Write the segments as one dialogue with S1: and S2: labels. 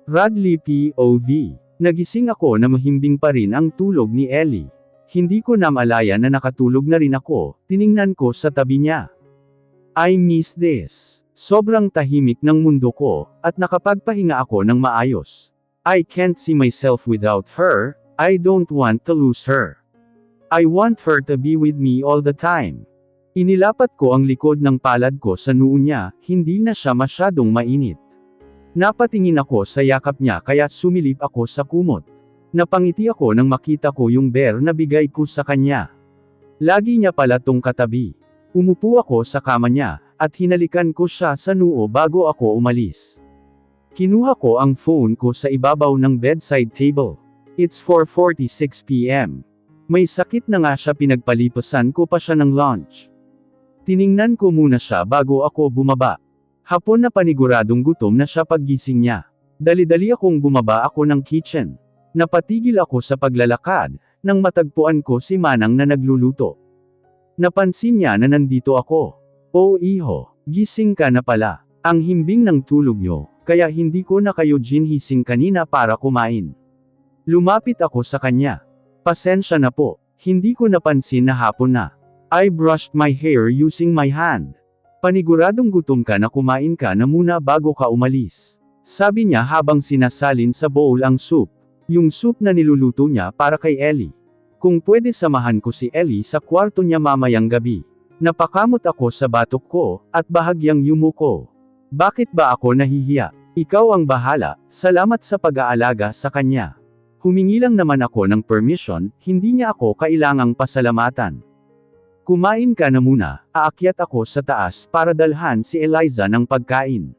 S1: Radley POV. Nagising ako na mahimbing pa rin ang tulog ni Ellie. Hindi ko na malaya na nakatulog na rin ako, tiningnan ko sa tabi niya. I miss this. Sobrang tahimik ng mundo ko, at nakapagpahinga ako ng maayos. I can't see myself without her, I don't want to lose her. I want her to be with me all the time. Inilapat ko ang likod ng palad ko sa noo niya, hindi na siya masyadong mainit. Napatingin ako sa yakap niya kaya sumilip ako sa kumot. Napangiti ako nang makita ko yung bear na bigay ko sa kanya. Lagi niya pala tong katabi. Umupo ako sa kama niya, at hinalikan ko siya sa noo bago ako umalis. Kinuha ko ang phone ko sa ibabaw ng bedside table. It's 4:46 p.m. May sakit na nga siya, pinagpalipasan ko pa siya ng lunch. Tiningnan ko muna siya bago ako bumaba. Hapon na paniguradong gutom na siya paggising niya. Dali-dali akong bumaba ako ng kitchen. Napatigil ako sa paglalakad, nang matagpuan ko si Manang na nagluluto. Napansin niya na nandito ako. Oh iho, gising ka na pala. Ang himbing ng tulog niyo, kaya hindi ko na kayo ginhising kanina para kumain. Lumapit ako sa kanya. Pasensya na po, hindi ko napansin na hapon na. I brushed my hair using my hand. Paniguradong gutom ka na, kumain ka na muna bago ka umalis. Sabi niya habang sinasalin sa bowl ang soup. Yung soup na niluluto niya para kay Ellie. Kung pwede samahan ko si Ellie sa kwarto niya mamayang gabi. Napakamot ako sa batok ko, at bahagyang yumuko. Bakit ba ako nahihiya? Ikaw ang bahala, salamat sa pag-aalaga sa kanya. Humingi lang naman ako ng permission, hindi niya ako kailangang pasalamatan. Kumain ka na muna, aakyat ako sa taas para dalhan si Eliza ng pagkain.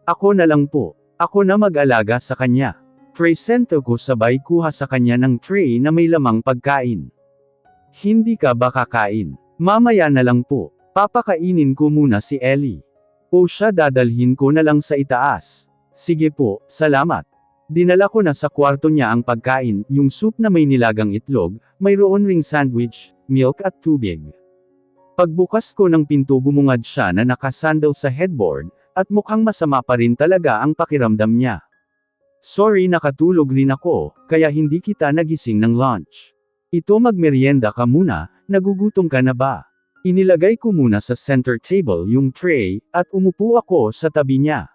S1: Ako na lang po, ako na mag-alaga sa kanya. Presento ko sabay kuha sa kanya ng tray na may lamang pagkain. Hindi ka ba kakain? Mamaya na lang po, papakainin ko muna si Ellie. O siya, dadalhin ko na lang sa itaas. Sige po, salamat. Dinala ko na sa kwarto niya ang pagkain, yung soup na may nilagang itlog, mayroon ring sandwich, milk at tubig. Pagbukas ko ng pinto, bumungad siya na nakasandal sa headboard, at mukhang masama pa rin talaga ang pakiramdam niya. Sorry, nakatulog rin ako, kaya hindi kita nagising ng lunch. Ito, magmeryenda ka muna, nagugutom ka na ba? Inilagay ko muna sa center table yung tray, at umupo ako sa tabi niya.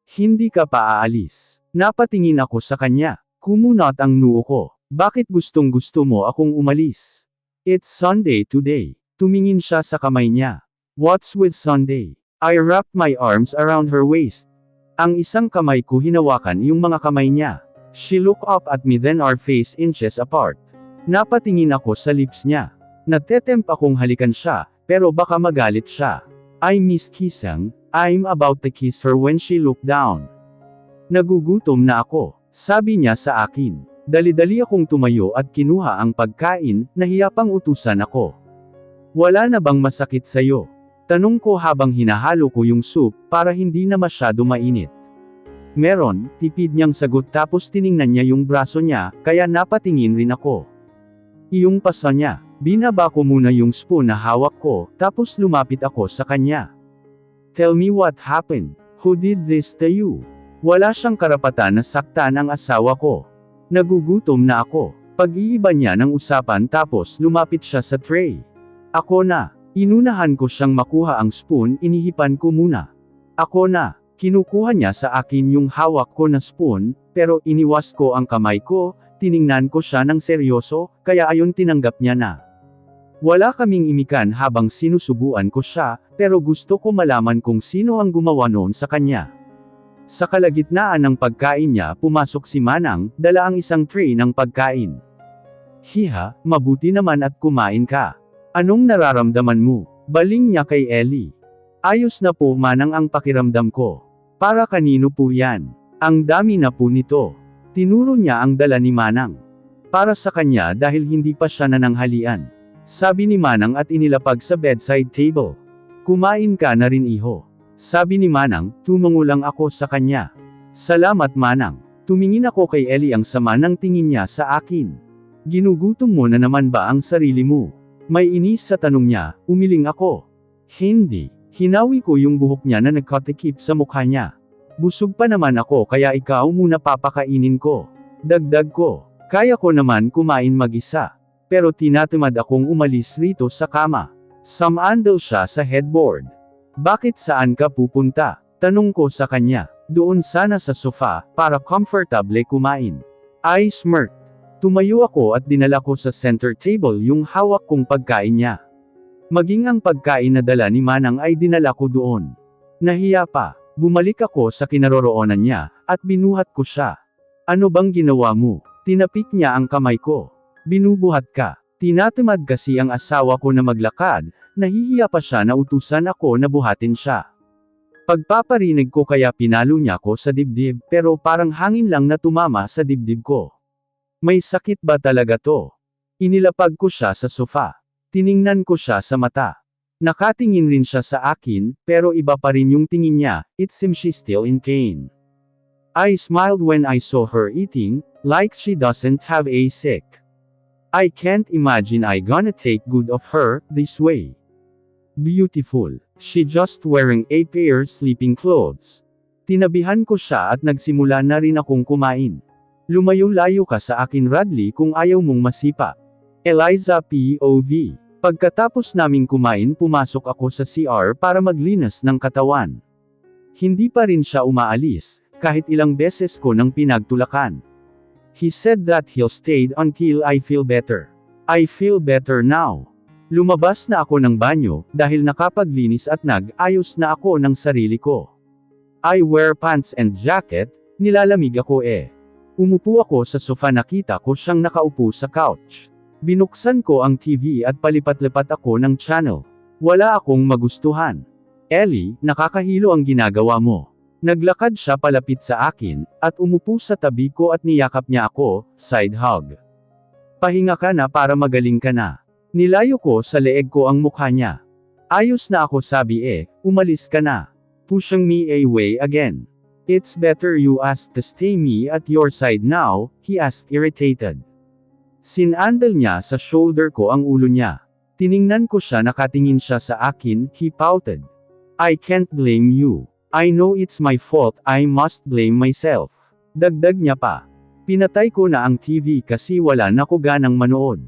S1: Hindi ka pa aalis. Napatingin ako sa kanya. Kumunot ang noo ko. Bakit gustong gusto mo akong umalis? It's Sunday today. Tumingin siya sa kamay niya. What's with Sunday? I wrapped my arms around her waist. Ang isang kamay ko hinawakan yung mga kamay niya. She looked up at me, then our face inches apart. Napatingin ako sa lips niya. Natetempt akong halikan siya, pero baka magalit siya. I miss kissing. I'm about to kiss her when she looked down. Nagugutom na ako, sabi niya sa akin. Dali-dali akong tumayo at kinuha ang pagkain, nahiya pang utusan ako. Wala na bang masakit sa'yo? Tanong ko habang hinahalo ko yung soup, para hindi na masyado mainit. Meron, tipid niyang sagot, tapos tiningnan niya yung braso niya, kaya napatingin rin ako. Iyong pasa niya, binaba ko muna yung spoon na hawak ko, tapos lumapit ako sa kanya. Tell me what happened. Who did this to you? Wala siyang karapatan na saktan ang asawa ko. Nagugutom na ako. Pag-iiba niya ng usapan, tapos lumapit siya sa tray. Ako na. Inunahan ko siyang makuha ang spoon, inihipan ko muna. Ako na. Kinukuha niya sa akin yung hawak ko na spoon, pero iniwas ko ang kamay ko, tiningnan ko siya ng seryoso, kaya ayon tinanggap niya na. Wala kaming imikan habang sinusubuan ko siya, pero gusto ko malaman kung sino ang gumawa noon sa kanya. Sa kalagitnaan ng pagkain niya, pumasok si Manang, dala ang isang tray ng pagkain. Hiha, mabuti naman at kumain ka. Anong nararamdaman mo? Baling niya kay Ellie. Ayos na po, Manang, ang pakiramdam ko. Para kanino po yan? Ang dami na po nito. Tinuro niya ang dala ni Manang. Para sa kanya dahil hindi pa siya nananghalian. Sabi ni Manang at inilapag sa bedside table. Kumain ka na rin, iho. Sabi ni Manang, tumungo lang ako sa kanya. Salamat, Manang. Tumingin ako kay Ellie, ang sama ng tingin niya sa akin. Ginugutom mo na naman ba ang sarili mo? May inis sa tanong niya, umiling ako. Hindi. Hinawi ko yung buhok niya na nagkatikip sa mukha niya. Busog pa naman ako kaya ikaw muna papakainin ko. Dagdag ko. Kaya ko naman kumain mag-isa. Pero tinatamad akong umalis rito sa kama. Sumandal siya sa headboard. Bakit saan ka pupunta? Tanong ko sa kanya. Doon sana sa sofa, para comfortable kumain. I smirked. Tumayo ako at dinala ko sa center table yung hawak kong pagkain niya. Maging ang pagkain na dala ni Manang ay dinala ko doon. Nahiya pa. Bumalik ako sa kinaroroonan niya, at binuhat ko siya. Ano bang ginawa mo? Tinapik niya ang kamay ko. Binubuhat ka. Tinatamad kasi ang asawa ko na maglakad, nahihiya pa siya na utusan ako na buhatin siya. Pagpaparinig ko kaya pinalo niya ko sa dibdib, pero parang hangin lang na tumama sa dibdib ko. May sakit ba talaga to? Inilapag ko siya sa sofa. Tiningnan ko siya sa mata. Nakatingin rin siya sa akin, pero iba pa rin yung tingin niya. It seems she's still in pain. I smiled when I saw her eating, like she doesn't have a sick. I can't imagine I gonna take good of her, this way. Beautiful. She just wearing a pair sleeping clothes. Tinabihan ko siya at nagsimula na rin akong kumain. Lumayo-layo ka sa akin Radley kung ayaw mong masipa. Eliza POV. Pagkatapos naming kumain pumasok ako sa CR para maglinas ng katawan. Hindi pa rin siya umaalis, kahit ilang beses ko nang pinagtulakan. He said that he'll stay until I feel better. I feel better now. Lumabas na ako ng banyo, dahil nakapaglinis at nag-ayos na ako ng sarili ko. I wear pants and jacket, nilalamig ako eh. Umupo ako sa sofa nakita ko siyang nakaupo sa couch. Binuksan ko ang TV at palipat-lipat ako ng channel. Wala akong magustuhan. Ellie, nakakahilo ang ginagawa mo. Naglakad siya palapit sa akin, at umupo sa tabi ko at niyakap niya ako, side hug. Pahinga ka na para magaling ka na. Nilayo ko sa leeg ko ang mukha niya. Ayos na ako sabi umalis ka na. Pushing me away again. It's better you ask to stay me at your side now, he asked irritated. Sinandal niya sa shoulder ko ang ulo niya. Tiningnan ko siya nakatingin siya sa akin, he pouted. I can't blame you. I know it's my fault, I must blame myself. Dagdag niya pa. Pinatay ko na ang TV kasi wala na ko ganang manood.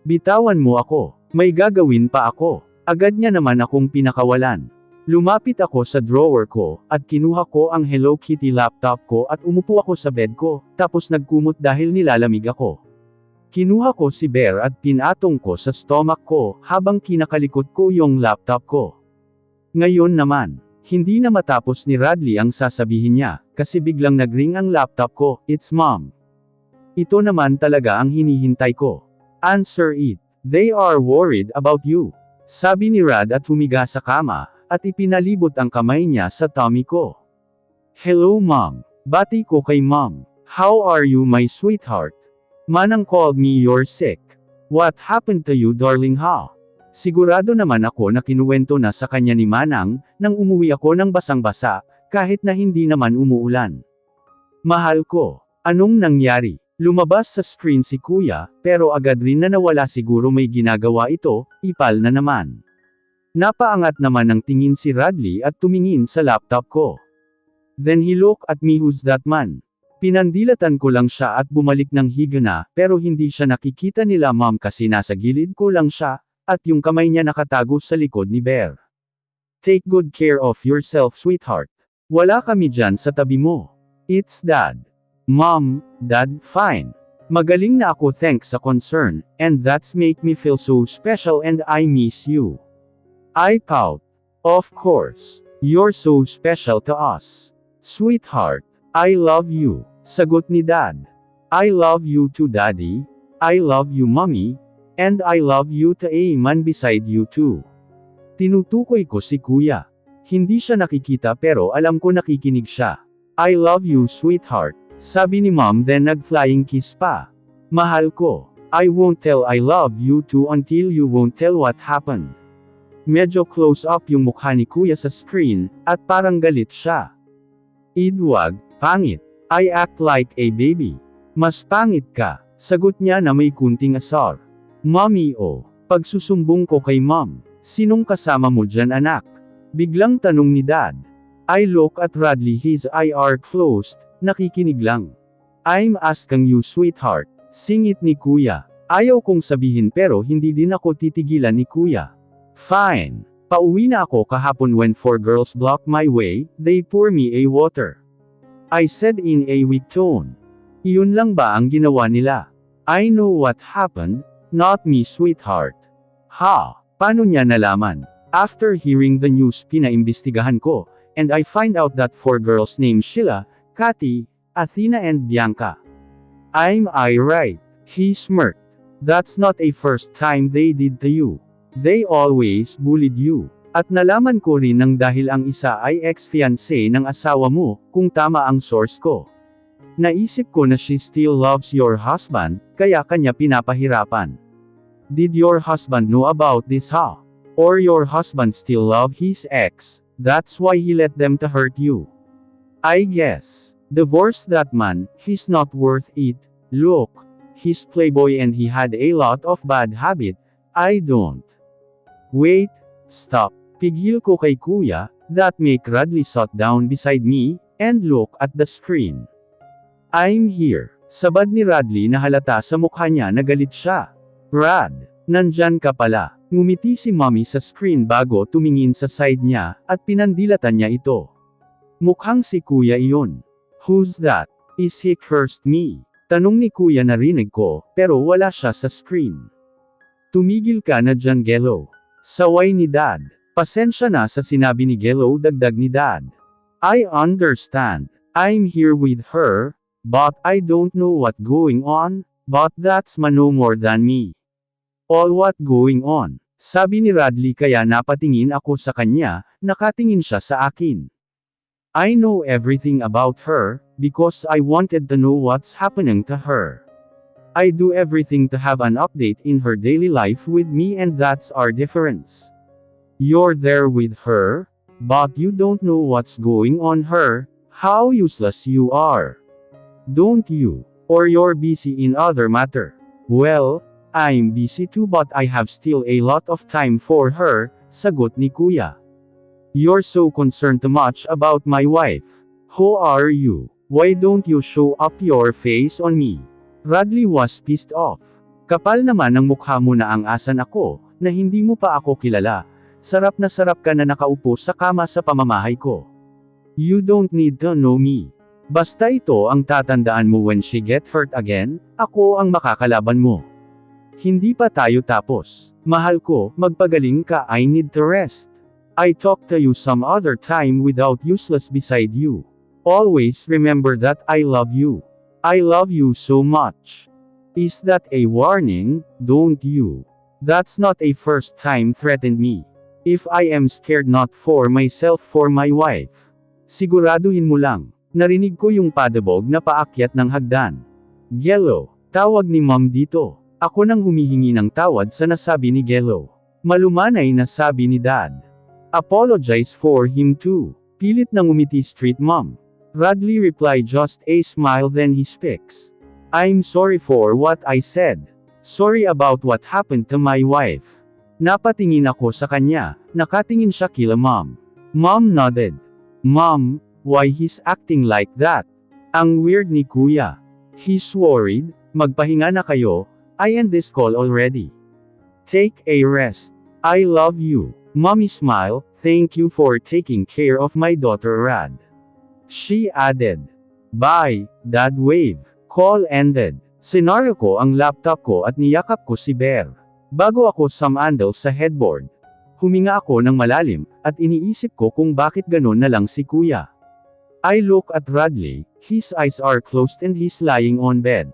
S1: Bitawan mo ako. May gagawin pa ako. Agad niya naman akong pinakawalan. Lumapit ako sa drawer ko, at kinuha ko ang Hello Kitty laptop ko at umupo ako sa bed ko, tapos nagkumot dahil nilalamig ako. Kinuha ko si Bear at pinatong ko sa stomach ko, habang kinakalikot ko yung laptop ko. Ngayon naman, hindi na matapos ni Radley ang sasabihin niya, kasi biglang nagring ang laptop ko, it's mom. Ito naman talaga ang hinihintay ko. Answer it. They are worried about you. Sabi ni Rad at humiga sa kama, at ipinalibot ang kamay niya sa tummy ko. Hello mom. Bati ko kay mom. How are you my sweetheart? Manang called me you're sick. What happened to you darling ha? Sigurado naman ako na kinuwento na sa kanya ni Manang, nang umuwi ako ng basang-basa, kahit na hindi naman umuulan. Mahal ko. Anong nangyari? Lumabas sa screen si kuya, pero agad rin na nawala siguro may ginagawa ito, ipal na naman. Napaangat naman ang tingin si Radley at tumingin sa laptop ko. Then he looked at me who's that man? Pinandilatan ko lang siya at bumalik ng higa na, pero hindi siya nakikita nila mom kasi nasa gilid ko lang siya, at yung kamay niya nakatago sa likod ni Bear. Take good care of yourself sweetheart. Wala kami dyan sa tabi mo. It's dad. Mom, dad, fine. Magaling na ako thanks sa concern, and that's make me feel so special and I miss you. I pout. Of course. You're so special to us. Sweetheart. I love you. Sagot ni dad. I love you too daddy. I love you mommy. And I love you to a man beside you too. Tinutukoy ko si kuya. Hindi siya nakikita pero alam ko nakikinig siya. I love you sweetheart. Sabi ni mom then nag-flying kiss pa. Mahal ko. I won't tell I love you too until you won't tell what happened. Medyo close up yung mukha ni kuya sa screen, at parang galit siya. Idwag, pangit. I act like a baby. Mas pangit ka. Sagot niya na may kunting asar. Mommy pagsusumbong ko kay mom. Sinong kasama mo dyan anak? Biglang tanong ni dad. I look at Radley, his eyes are closed, nakikinig lang. I'm asking you sweetheart, singit ni kuya. Ayaw kong sabihin pero hindi din ako titigilan ni kuya. Fine. Pauwi na ako kahapon when 4 girls blocked my way, they pour me a water. I said in a weak tone. Iyon lang ba ang ginawa nila? I know what happened, not me sweetheart. Ha? Paano niya nalaman? After hearing the news pinaimbestigahan ko, and I find out that 4 girls named Sheila, Cathy, Athena and Bianca. Am I right? He smirked. That's not a first time they did to you. They always bullied you. At nalaman ko rin nang dahil ang isa ay ex-fiancé ng asawa mo, kung tama ang source ko. Naisip ko na she still loves your husband, kaya kanya pinapahirapan. Did your husband know about this ha? Or your husband still love his ex, that's why he let them to hurt you? I guess. Divorce that man, he's not worth it. Look, he's playboy and he had a lot of bad habit, I don't. Wait, stop. Pigil ko kay kuya, that make Radley sat down beside me, and look at the screen. I'm here. Sabad ni Radley na halata sa mukha niya na galit siya. Rad, nandyan ka pala. Ngumiti si mommy sa screen bago tumingin sa side niya, at pinandilatan niya ito. Mukhang si kuya iyon. Who's that? Is he cursed me? Tanong ni kuya narinig ko, pero wala siya sa screen. Tumigil ka na dyan Gelo. Saway ni dad. Pasensya na sa sinabi ni Gelo, dagdag ni dad. I understand. I'm here with her, but I don't know what going on, but that's no more than me. All what going on? Sabi ni Radley kaya napatingin ako sa kanya, nakatingin siya sa akin. I know everything about her, because I wanted to know what's happening to her. I do everything to have an update in her daily life with me and that's our difference. You're there with her, but you don't know what's going on her, how useless you are. Don't you? Or you're busy in other matter. Well, I'm busy too but I have still a lot of time for her, sagot ni kuya. You're so concerned too much about my wife. Who are you? Why don't you show up your face on me? Radley was pissed off. Kapal naman ang mukha mo na ang asan ako, na hindi mo pa ako kilala. Sarap na sarap ka na nakaupo sa kama sa pamamahay ko. You don't need to know me. Basta ito ang tatandaan mo when she get hurt again, ako ang makakalaban mo. Hindi pa tayo tapos. Mahal ko, magpagaling ka, I need to rest. I talk to you some other time without useless beside you. Always remember that I love you. I love you so much. Is that a warning? Don't you? That's not a first time threatened me. If I am scared not for myself for my wife. Siguraduhin mo lang. Narinig ko yung padabog na paakyat ng hagdan. Gelo, tawag ni mom dito. Ako nang humihingi ng tawad sa nasabi ni Gelo. Malumanay na sabi ni dad. Apologize for him too. Pilit nang umiti street mom. Radley replied just a smile then he speaks. I'm sorry for what I said. Sorry about what happened to my wife. Napatingin ako sa kanya, nakatingin siya kila mom. Mom nodded. Mom, why he's acting like that? Ang weird ni kuya. He's worried, magpahinga na kayo, I end this call already. Take a rest. I love you. Mommy smile, thank you for taking care of my daughter Rad. She added. Bye, Dad wave. Call ended. Sinaryo ko ang laptop ko at niyakap ko si Bear. Bago ako sumandal sa headboard. Huminga ako ng malalim, at iniisip ko kung bakit ganon na lang si kuya. I look at Radley, his eyes are closed and he's lying on bed.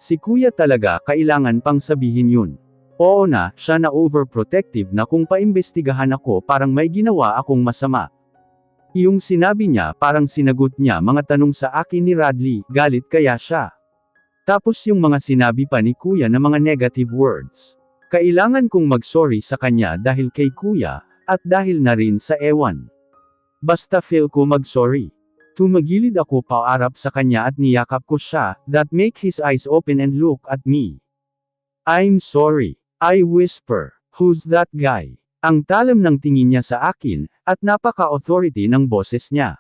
S1: Si kuya talaga kailangan pang sabihin yun. Oo na, siya na overprotective na kung paimbestigahan ako parang may ginawa akong masama. Iyong sinabi niya parang sinagot niya mga tanong sa akin ni Radley, galit kaya siya. Tapos yung mga sinabi pa ni kuya na mga negative words. Kailangan kong mag-sorry sa kanya dahil kay kuya, at dahil na rin sa ewan. Basta feel ko mag-sorry. Tumagilid ako paarap sa kanya at niyakap ko siya, that make his eyes open and look at me. I'm sorry. I whisper. Who's that guy? Ang talam ng tingin niya sa akin, At napaka-authority ng boses niya.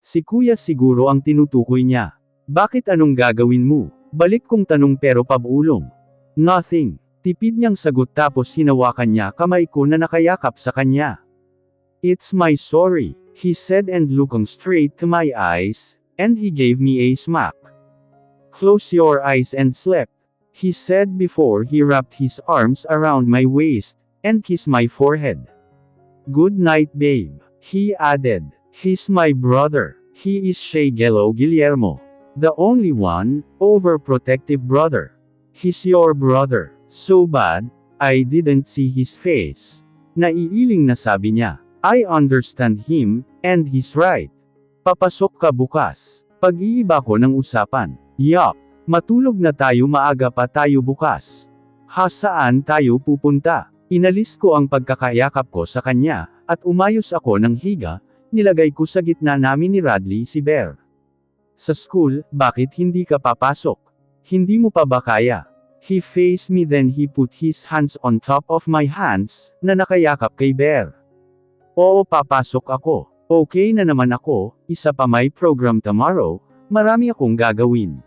S1: Si kuya siguro ang tinutukoy niya. Bakit anong gagawin mo? Balik kong tanong pero pabulong. Nothing. Tipid niyang sagot tapos hinawakan niya kamay ko na nakayakap sa kanya. It's my sorry, he said and looking straight to my eyes, and he gave me a smack. Close your eyes and sleep, he said before he wrapped his arms around my waist, and kissed my forehead. Good night babe, he added. He's my brother, he is Shigelo Guillermo. The only one, overprotective brother. He's your brother. So bad, I didn't see his face. Naiiling na sabi niya. I understand him, and he's right. Papasok ka bukas. Pag-iiba ko ng usapan. Yup, matulog na tayo maaga pa tayo bukas. Ha saan tayo pupunta? Inalis ko ang pagkakayakap ko sa kanya, at umayos ako ng higa, nilagay ko sa gitna namin ni Radley si Bear. Sa school, bakit hindi ka papasok? Hindi mo pa ba kaya? He faced me then he put his hands on top of my hands, na nakayakap kay Bear. Oo papasok ako. Okay na naman ako, isa pa may program tomorrow, marami akong gagawin.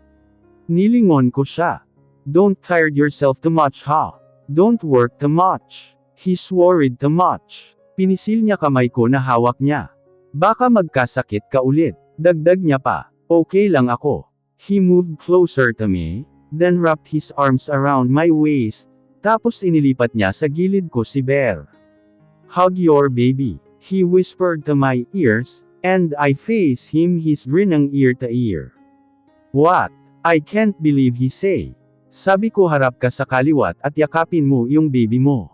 S1: Nilingon ko siya. Don't tire yourself too much ha. Don't work too much. He's worried too much. Pinisil niya kamay ko na hawak niya. Baka magkasakit ka ulit. Dagdag niya pa. Okay lang ako. He moved closer to me, then wrapped his arms around my waist, tapos inilipat niya sa gilid ko si Bear. Hug your baby, he whispered to my ears, and I faced him his grinning ear to ear. What? I can't believe he say. Sabi ko harap ka sa kaliwat at yakapin mo yung baby mo.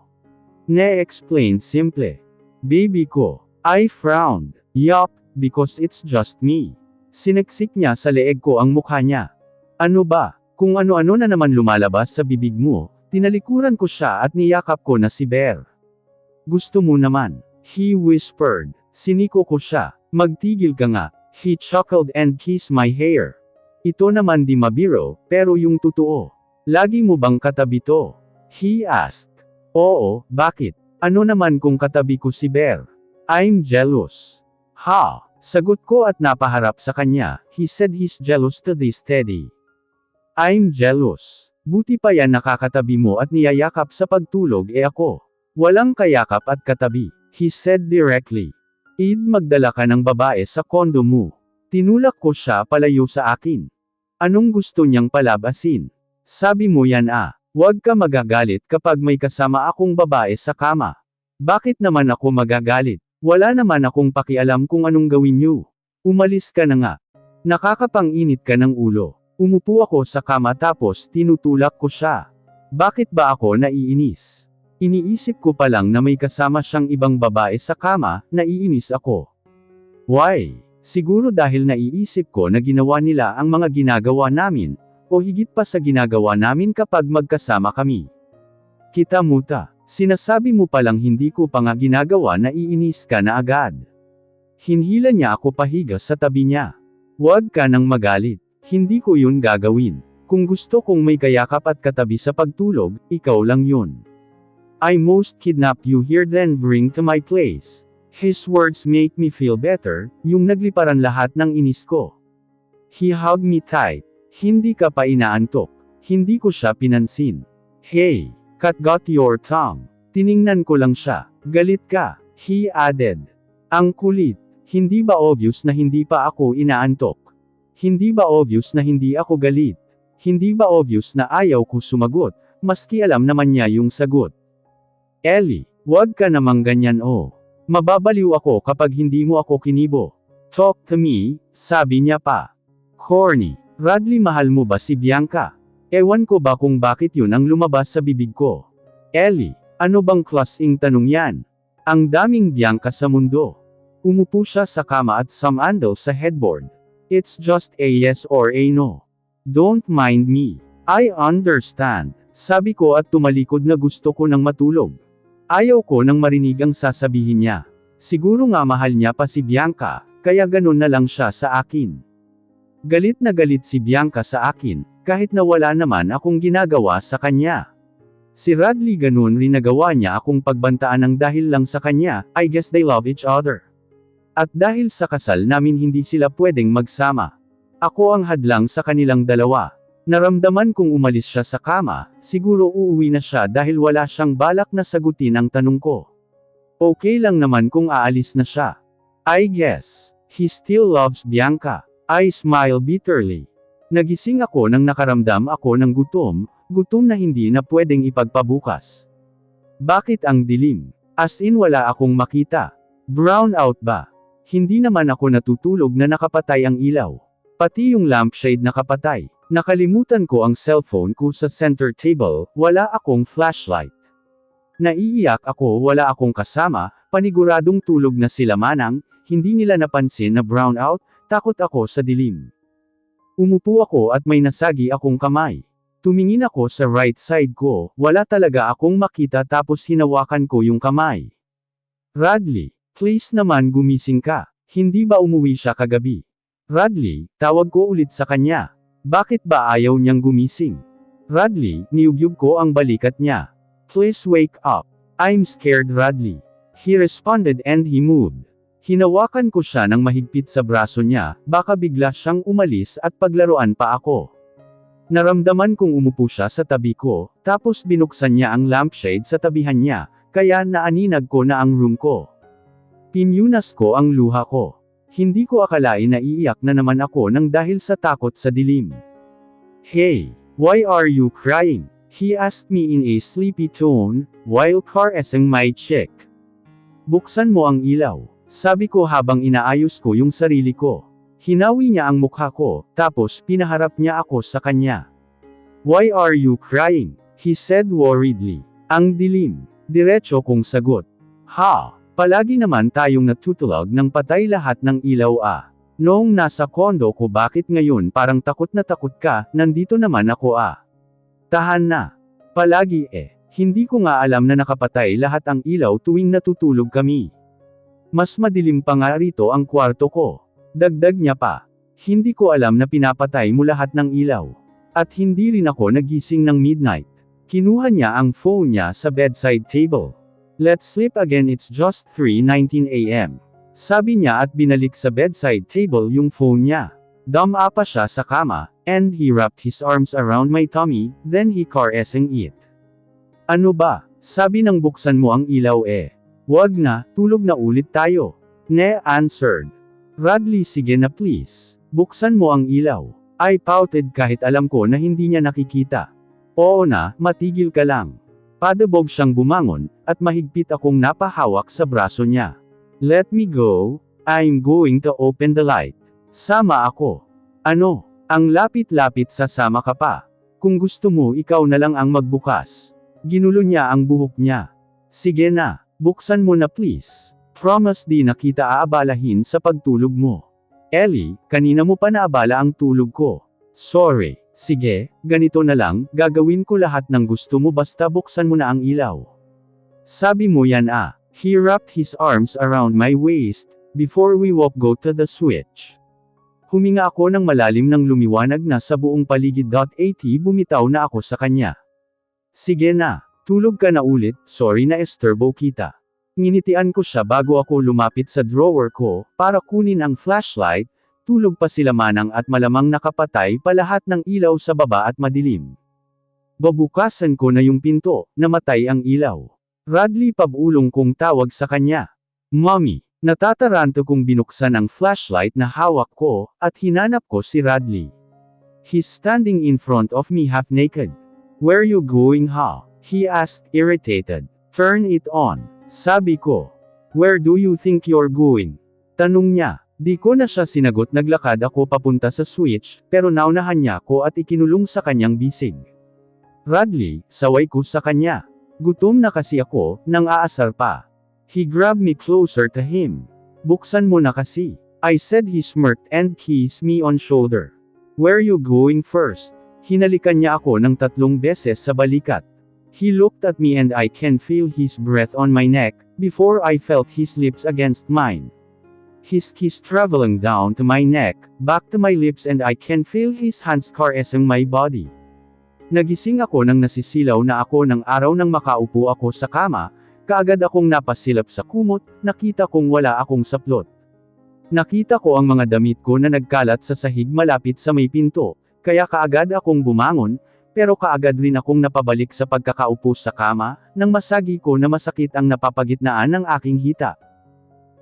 S1: Ne-explained simple. Baby ko. I frowned. Yup, because it's just me. Sineksik niya sa leeg ko ang mukha niya. Ano ba? Kung ano-ano na naman lumalabas sa bibig mo, tinalikuran ko siya at niyakap ko na si Bear. Gusto mo naman, he whispered. Siniko ko siya. Magtigil ka nga. He chuckled and kissed my hair. Ito naman di mabiro, pero yung totoo. Lagi mo bang katabi to? He asked. Oo, bakit? Ano naman kung katabi ko si Bear? I'm jealous. Ha? Sagot ko at napaharap sa kanya, he said he's jealous to this Teddy. I'm jealous. Buti pa yan nakakatabi mo at niyayakap sa pagtulog ako. Walang kayakap at katabi, he said directly. Id magdala ka ng babae sa kondo mo. Tinulak ko siya palayo sa akin. Anong gusto niyang palabasin? Sabi mo yan Huwag ka magagalit kapag may kasama akong babae sa kama. Bakit naman ako magagalit? Wala naman akong pakialam kung anong gawin niyo. Umalis ka na nga. Nakakapanginit ka ng ulo. Umupo ako sa kama tapos tinutulak ko siya. Bakit ba ako naiinis? Iniisip ko pa lang na may kasama siyang ibang babae sa kama, naiinis ako. Why? Siguro dahil naiisip ko na ginawa nila ang mga ginagawa namin, o higit pa sa ginagawa namin kapag magkasama kami. Kita muta, sinasabi mo palang hindi ko pa nga ginagawa na iinis ka na agad. Hinhila niya ako pahiga sa tabi niya. Huwag ka nang magalit, hindi ko yun gagawin. Kung gusto kong may kayakap at katabi sa pagtulog, ikaw lang yun. I most kidnapped you here then bring to my place. His words make me feel better, yung nagliparan lahat ng inis ko. He hugged me tight. Hindi ka pa inaantok. Hindi ko siya pinansin. Hey, cut got your tongue. Tiningnan ko lang siya. Galit ka, he added. Ang kulit. Hindi ba obvious na hindi pa ako inaantok? Hindi ba obvious na hindi ako galit? Hindi ba obvious na ayaw ko sumagot, maski alam naman niya yung sagot? Ellie, wag ka namang ganyan Mababaliw ako kapag hindi mo ako kinibo. Talk to me, sabi niya pa. Corny. Radley, mahal mo ba si Bianca? Ewan ko ba kung bakit yun ang lumabas sa bibig ko. Ellie, ano bang klaseng tanong yan? Ang daming Bianca sa mundo. Umupo siya sa kama at sumandal sa headboard. It's just a yes or a no. Don't mind me. I understand. Sabi ko at tumalikod na gusto ko nang matulog. Ayaw ko nang marinig ang sasabihin niya. Siguro nga mahal niya pa si Bianca, kaya ganun na lang siya sa akin. Galit na galit si Bianca sa akin, kahit na wala naman akong ginagawa sa kanya. Si Radley ganun rin nagawa niya akong pagbantaan ng dahil lang sa kanya, I guess they love each other. At dahil sa kasal namin hindi sila pwedeng magsama. Ako ang hadlang sa kanilang dalawa. Naramdaman kong umalis siya sa kama, siguro uuwi na siya dahil wala siyang balak na sagutin ang tanong ko. Okay lang naman kung aalis na siya. I guess, he still loves Bianca. I smile bitterly. Nagising ako nang nakaramdam ako ng gutom na hindi na pwedeng ipagpabukas. Bakit ang dilim? As in wala akong makita. Brown out ba? Hindi naman ako natutulog na nakapatay ang ilaw. Pati yung lampshade nakapatay. Nakalimutan ko ang cellphone ko sa center table, wala akong flashlight. Naiiyak ako, wala akong kasama, paniguradong tulog na sila manang, hindi nila napansin na brown out, takot ako sa dilim. Umupo ako at may nasagi akong kamay. Tumingin ako sa right side ko, wala talaga akong makita tapos hinawakan ko yung kamay. Radley, please naman gumising ka, hindi ba umuwi siya kagabi? Radley, tawag ko ulit sa kanya. Bakit ba ayaw niyang gumising? Radley, niyugyug ko ang balikat niya. Please wake up. I'm scared Radley. He responded and he moved. Hinawakan ko siya ng mahigpit sa braso niya, baka bigla siyang umalis at paglaruan pa ako. Naramdaman kong umupo siya sa tabi ko, tapos binuksan niya ang lampshade sa tabihan niya, kaya naaninag ko na ang room ko. Pinyunas ko ang luha ko. Hindi ko akalain na iiyak na naman ako nang dahil sa takot sa dilim. Hey, why are you crying? He asked me in a sleepy tone, while caressing my cheek. Buksan mo ang ilaw, sabi ko habang inaayos ko yung sarili ko. Hinawi niya ang mukha ko, tapos pinaharap niya ako sa kanya. Why are you crying? He said worriedly. Ang dilim. Diretso kong sagot. Ha, palagi naman tayong natutulog ng patay lahat ng ilaw ah. Noong nasa kondo ko bakit ngayon parang takot na takot ka, nandito naman ako ah. Tahan na. Palagi eh. Hindi ko nga alam na nakapatay lahat ang ilaw tuwing natutulog kami. Mas madilim pa nga rito ang kwarto ko. Dagdag niya pa. Hindi ko alam na pinapatay mo lahat ng ilaw. At hindi rin ako nagising ng midnight. Kinuha niya ang phone niya sa bedside table. Let's sleep again, it's just 3:19 a.m. Sabi niya at binalik sa bedside table yung phone niya. Dumapa pa siya sa kama, and he wrapped his arms around my tummy, then he caressing it. Ano ba? Sabi nang buksan mo ang ilaw eh. Wag na, tulog na ulit tayo. Ne answered. Radley sige na please. Buksan mo ang ilaw. I pouted kahit alam ko na hindi niya nakikita. Oo na, matigil ka lang. Padabog siyang bumangon, at mahigpit akong napahawak sa braso niya. Let me go, I'm going to open the light. Sama ako. Ano? Ang lapit-lapit sasama ka pa. Kung gusto mo ikaw na lang ang magbukas. Ginulo niya ang buhok niya. Sige na, buksan mo na please. Promise di na kita aabalahin sa pagtulog mo. Ellie, kanina mo pa naabala ang tulog ko. Sorry. Sige, ganito na lang, gagawin ko lahat ng gusto mo basta buksan mo na ang ilaw. Sabi mo yan ah. He wrapped his arms around my waist, before we walk go to the switch. Huminga ako ng malalim nang lumiwanag na sa buong paligid. At bumitaw na ako sa kanya. Sige na, tulog ka na ulit, sorry na esturbo kita. Nginitian ko siya bago ako lumapit sa drawer ko, para kunin ang flashlight, tulog pa sila manang at malamang nakapatay pa lahat ng ilaw sa baba at madilim. Babukasan ko na yung pinto, namatay ang ilaw. Radley pabulong kong tawag sa kanya. Mommy, natataranto kong binuksan ang flashlight na hawak ko, at hinanap ko si Radley. He's standing in front of me half naked. Where you going ha? He asked irritated. Turn it on. Sabi ko. Where do you think you're going? Tanong niya. Di ko na siya sinagot, naglakad ako papunta sa switch, pero naunahan niya ko at ikinulong sa kanyang bisig. Radley, saway ko sa kanya. Gutom na kasi ako, nang aasar pa. He grabbed me closer to him. Buksan mo na kasi. I said. He smirked and kissed me on shoulder. Where you going first? Hinalikan niya ako ng 3 beses sa balikat. He looked at me and I can feel his breath on my neck, before I felt his lips against mine. His kiss traveling down to my neck, back to my lips and I can feel his hands caressing my body. Nagising ako nang nasisilaw na ako ng araw nang makaupo ako sa kama, kaagad akong napasilap sa kumot, nakita kong wala akong saplot. Nakita ko ang mga damit ko na nagkalat sa sahig malapit sa may pinto, kaya kaagad akong bumangon, pero kaagad rin akong napabalik sa pagkakaupo sa kama, nang masagi ko na masakit ang napapagitnaan ng aking hita.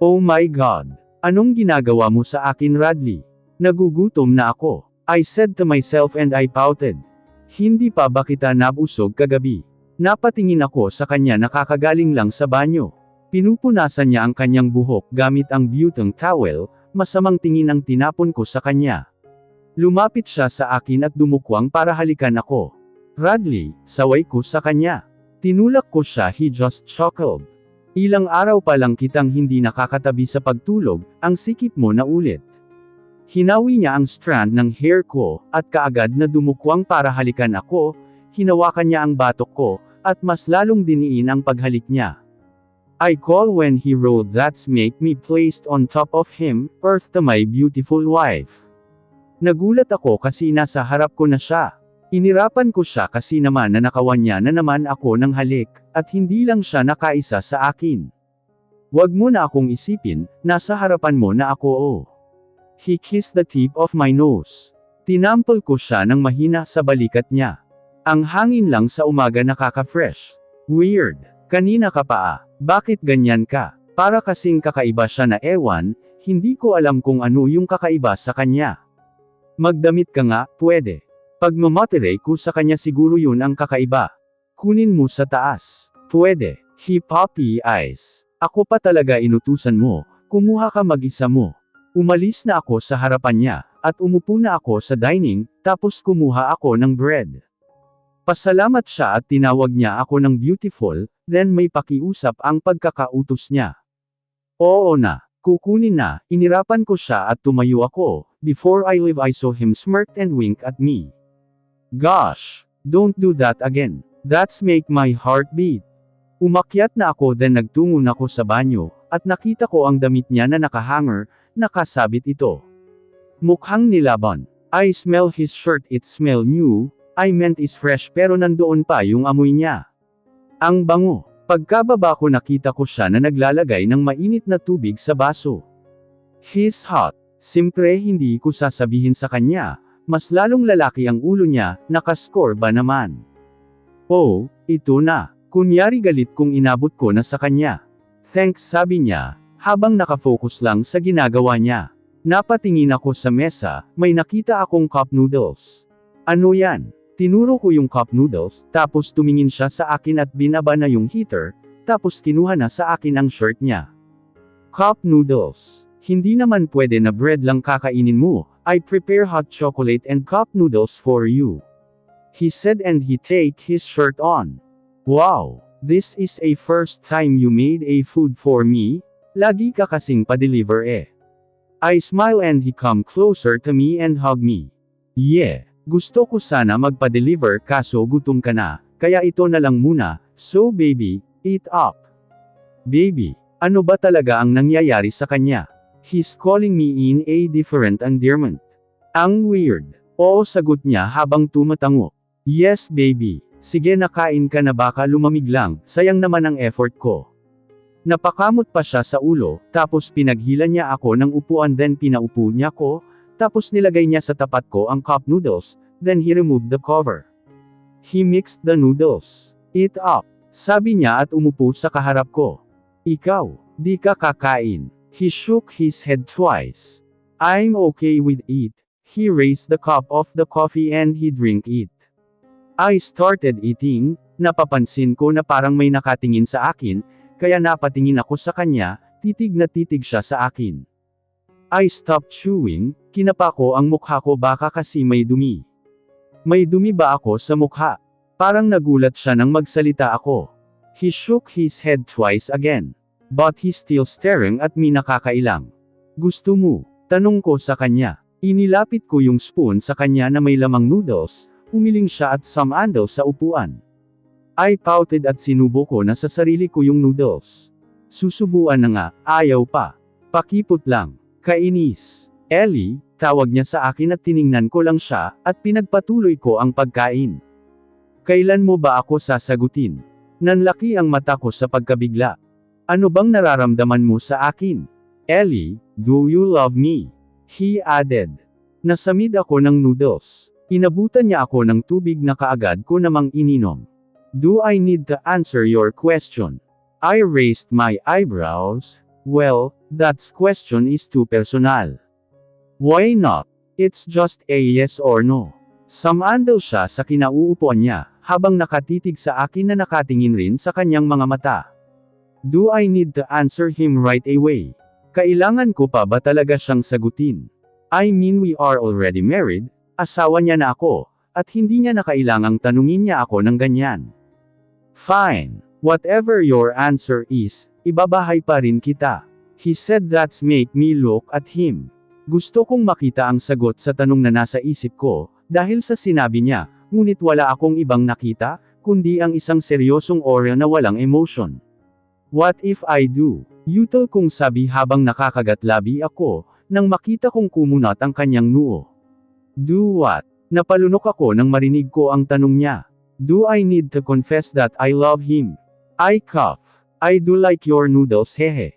S1: Oh my God! Anong ginagawa mo sa akin, Radley? Nagugutom na ako. I said to myself and I pouted. Hindi pa ba kita nabusog kagabi? Napatingin ako sa kanya na kakagaling lang sa banyo. Pinupunasan niya ang kanyang buhok gamit ang butong towel, masamang tingin ang tinapon ko sa kanya. Lumapit siya sa akin at dumukwang para halikan ako. Radley, saway ko sa kanya. Tinulak ko siya, he just chuckled. Ilang araw pa lang kitang hindi nakakatabi sa pagtulog, ang sikip mo na ulit. Hinawi niya ang strand ng hair ko, at kaagad na dumukwang para halikan ako, hinawakan niya ang batok ko, at mas lalong diniin ang paghalik niya. I call when he rolled that's make me placed on top of him, earth to my beautiful wife. Nagulat ako kasi nasa harap ko na siya. Inirapan ko siya kasi naman na nakawan niya na naman ako ng halik, at hindi lang siya nakaisa sa akin. Wag mo na akong isipin, nasa harapan mo na ako oh. He kissed the tip of my nose. Tinampol ko siya ng mahina sa balikat niya. Ang hangin lang sa umaga nakaka-fresh. Weird. Kanina ka pa ah. Bakit ganyan ka? Para kasing kakaiba siya na ewan, hindi ko alam kung ano yung kakaiba sa kanya. Magdamit ka nga, pwede. Pag mamatere ko sa kanya siguro yun ang kakaiba. Kunin mo sa taas. Pwede. He poppy eyes. Ako pa talaga inutusan mo, kumuha ka mag-isa mo. Umalis na ako sa harapan niya, at umupo na ako sa dining, tapos kumuha ako ng bread. Pasalamat siya at tinawag niya ako ng beautiful, then may pakiusap ang pagkakautos niya. Oo na, kukunin na, inirapan ko siya at tumayo ako. Before I leave I saw him smirk and wink at me. Gosh, don't do that again. That's make my heart beat. Umakyat na ako then nagtungo na ako sa banyo, at nakita ko ang damit niya na nakahanger, nakasabit ito. Mukhang nilaban. I smell his shirt, it smell new, I meant is fresh pero nandoon pa yung amoy niya. Ang bango. Pagkababa ko nakita ko siya na naglalagay ng mainit na tubig sa baso. He's hot. Simpre hindi ko sasabihin sa kanya, mas lalong lalaki ang ulo niya, nakascore ba naman? Oh, ito na. Kunyari galit kung inabot ko na sa kanya. Thanks sabi niya, habang nakafocus lang sa ginagawa niya. Napatingin ako sa mesa, may nakita akong cup noodles. Ano yan? Tinuro ko yung cup noodles, tapos tumingin siya sa akin at binaba na yung heater, tapos kinuha na sa akin ang shirt niya. Cup noodles. Hindi naman pwede na bread lang kakainin mo, I prepare hot chocolate and cup noodles for you. He said and he take his shirt on. Wow, this is a first time you made a food for me, lagi ka kasing pa-deliver eh. I smile and he come closer to me and hug me. Yeah, gusto ko sana magpa-deliver kaso gutom ka na, kaya ito na lang muna, so baby, eat up. Baby, ano ba talaga ang nangyayari sa kanya? He's calling me in a different endearment. Ang weird. Oo sagot niya habang tumatango. Yes baby. Sige nakain ka na baka lumamig lang, sayang naman ang effort ko. Napakamot pa siya sa ulo, tapos pinaghila niya ako ng upuan then pinaupo niya ko, tapos nilagay niya sa tapat ko ang cup noodles, then he removed the cover. He mixed the noodles. Eat up. Sabi niya at umupo sa kaharap ko. Ikaw, di ka kakain. He shook his head twice. I'm okay with it. He raised the cup of the coffee and he drank it. I started eating, napapansin ko na parang may nakatingin sa akin, kaya napatingin ako sa kanya, titig na titig siya sa akin. I stopped chewing, kinapa ko ang mukha ko baka kasi may dumi. May dumi ba ako sa mukha? Parang nagulat siya nang magsalita ako. He shook his head twice again. But he's still staring at me nakakailang. Gusto mo? Tanong ko sa kanya. Inilapit ko yung spoon sa kanya na may lamang noodles, umiling siya at sumandal sa upuan. I pouted at sinubo ko na sa sarili ko yung noodles. Susubuan na nga, ayaw pa. Pakipot lang. Kainis. Ellie, tawag niya sa akin at tiningnan ko lang siya, at pinagpatuloy ko ang pagkain. Kailan mo ba ako sasagutin? Nanlaki ang mata ko sa pagkabigla. Ano bang nararamdaman mo sa akin? Ellie, do you love me? He added. Nasamid ako ng noodles. Inabutan niya ako ng tubig na kaagad ko namang ininom. Do I need to answer your question? I raised my eyebrows. Well, that question is too personal. Why not? It's just a yes or no. Sumandal siya sa kinauupuan niya, habang nakatitig sa akin na nakatingin rin sa kanyang mga mata. Do I need to answer him right away? Kailangan ko pa ba talaga siyang sagutin? I mean we are already married, asawa niya na ako, at hindi niya na kailangang tanungin niya ako ng ganyan. Fine. Whatever your answer is, ibabahay pa rin kita. He said that's make me look at him. Gusto kong makita ang sagot sa tanong na nasa isip ko, dahil sa sinabi niya, ngunit wala akong ibang nakita, kundi ang isang seryosong aura na walang emotion. What if I do? Yutal kong sabi habang nakakagatlabi ako, nang makita kong kumunat ang kanyang noo. Do what? Napalunok ako nang marinig ko ang tanong niya. Do I need to confess that I love him? I cough. I do like your noodles hehe.